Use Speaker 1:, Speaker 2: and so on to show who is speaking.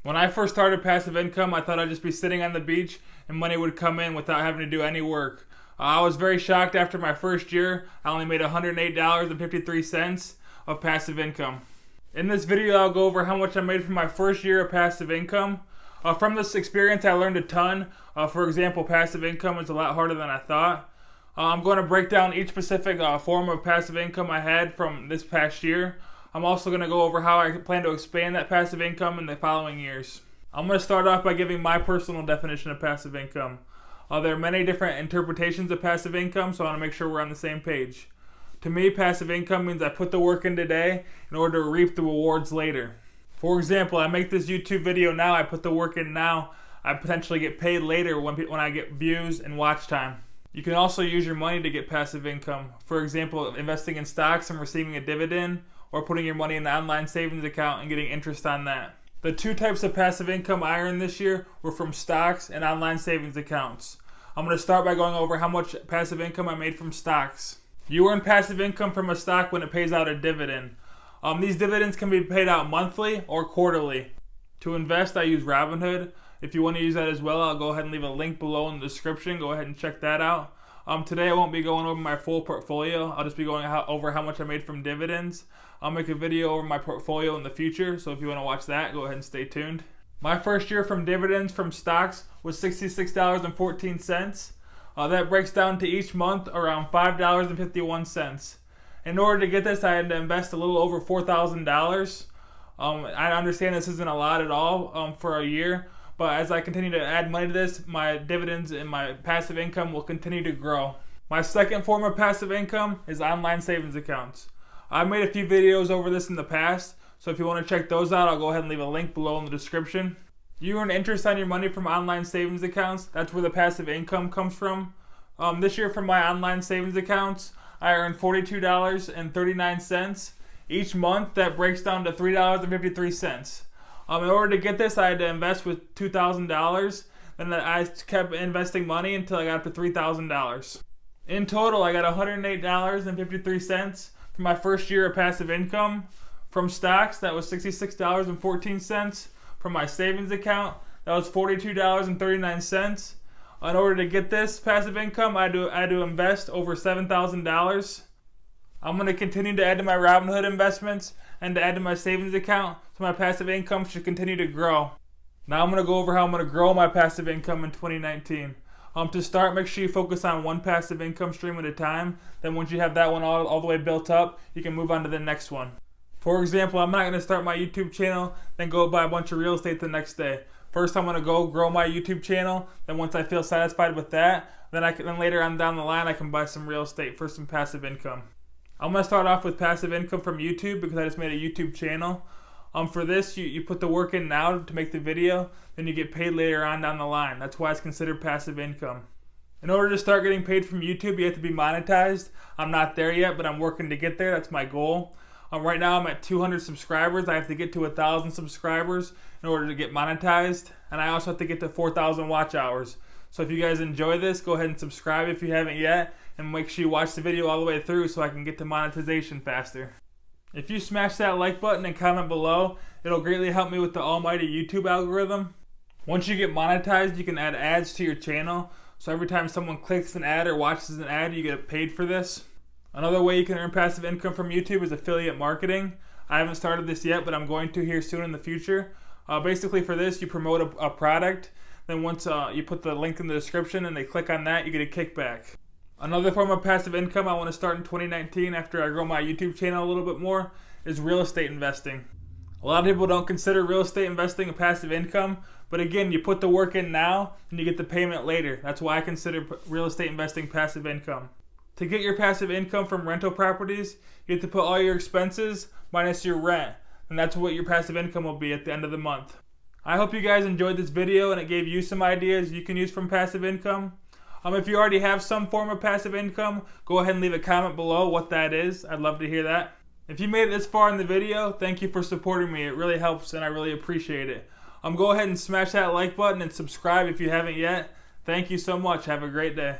Speaker 1: When I first started passive income, I thought I'd just be sitting on the beach and money would come in without having to do any work. I was very shocked after my first year. I only made $108.53 of passive income. In this video, I'll go over how much I made from my first year of passive income. From this experience, I learned a ton. For example, passive income is a lot harder than I thought. I'm going to break down each specific form of passive income I had from this past year. I'm also going to go over how I plan to expand that passive income in the following years. I'm going to start off by giving my personal definition of passive income. There are many different interpretations of passive income, so I want to make sure we're on the same page. To me, passive income means I put the work in today in order to reap the rewards later. For example, I make this YouTube video now, I put the work in now, I potentially get paid later when I get views and watch time. You can also use your money to get passive income. For example, investing in stocks and receiving a dividend, or putting your money in an online savings account and getting interest on that. The two types of passive income I earned this year were from stocks and online savings accounts. I'm going to start by going over how much passive income I made from stocks. You earn passive income from a stock when it pays out a dividend. These dividends can be paid out monthly or quarterly. To invest, I use Robinhood. If you want to use that as well, I'll go ahead and leave a link below in the description. Go ahead and check that out. Today I won't be going over my full portfolio. I'll just be going over how much I made from dividends. I'll make a video over my portfolio in the future, so if you want to watch that, go ahead and stay tuned. My first year from dividends from stocks was $66.14. That breaks down to each month around $5.51. In order to get this, I had to invest a little over $4,000. I understand this isn't a lot at all for a year, but as I continue to add money to this, my dividends and my passive income will continue to grow. My second form of passive income is online savings accounts. I've made a few videos over this in the past, so if you want to check those out, I'll go ahead and leave a link below in the description. You earn interest on your money from online savings accounts. That's where the passive income comes from. This year from my online savings accounts, I earned $42.39. Each month, that breaks down to $3.53. In order to get this, I had to invest with $2,000. Then I kept investing money until I got up to $3,000. In total, I got $108.53 for my first year of passive income. From stocks, that was $66.14. From my savings account, that was $42.39. In order to get this passive income, I had to invest over $7,000. I'm going to continue to add to my Robinhood investments and to add to my savings account, so my passive income should continue to grow. Now I'm going to go over how I'm going to grow my passive income in 2019. To start, make sure you focus on one passive income stream at a time. Then once you have that one all the way built up, you can move on to the next one. For example, I'm not going to start my YouTube channel, then go buy a bunch of real estate the next day. First, I'm going to go grow my YouTube channel. Then once I feel satisfied with that, then later on down the line, I can buy some real estate for some passive income. I'm going to start off with passive income from YouTube because I just made a YouTube channel. For this, you put the work in now to make the video, then you get paid later on down the line. That's why it's considered passive income. In order to start getting paid from YouTube, you have to be monetized. I'm not there yet, but I'm working to get there. That's my goal. Right now, I'm at 200 subscribers. I have to get to 1,000 subscribers in order to get monetized. And I also have to get to 4,000 watch hours. So if you guys enjoy this, go ahead and subscribe if you haven't yet. And make sure you watch the video all the way through so I can get to monetization faster. If you smash that like button and comment below, it'll greatly help me with the almighty YouTube algorithm. Once you get monetized, you can add ads to your channel. So every time someone clicks an ad or watches an ad, you get paid for this. Another way you can earn passive income from YouTube is affiliate marketing. I haven't started this yet, but I'm going to here soon in the future. Basically for this, you promote a product. Then once you put the link in the description and they click on that, you get a kickback. Another form of passive income I want to start in 2019 after I grow my YouTube channel a little bit more is real estate investing. A lot of people don't consider real estate investing a passive income, but again, you put the work in now and you get the payment later. That's why I consider real estate investing passive income. To get your passive income from rental properties, you have to put all your expenses minus your rent, and that's what your passive income will be at the end of the month. I hope you guys enjoyed this video and it gave you some ideas you can use from passive income. If you already have some form of passive income, go ahead and leave a comment below what that is. I'd love to hear that. If you made it this far in the video, thank you for supporting me. It really helps and I really appreciate it. Go ahead and smash that like button and subscribe if you haven't yet. Thank you so much. Have a great day.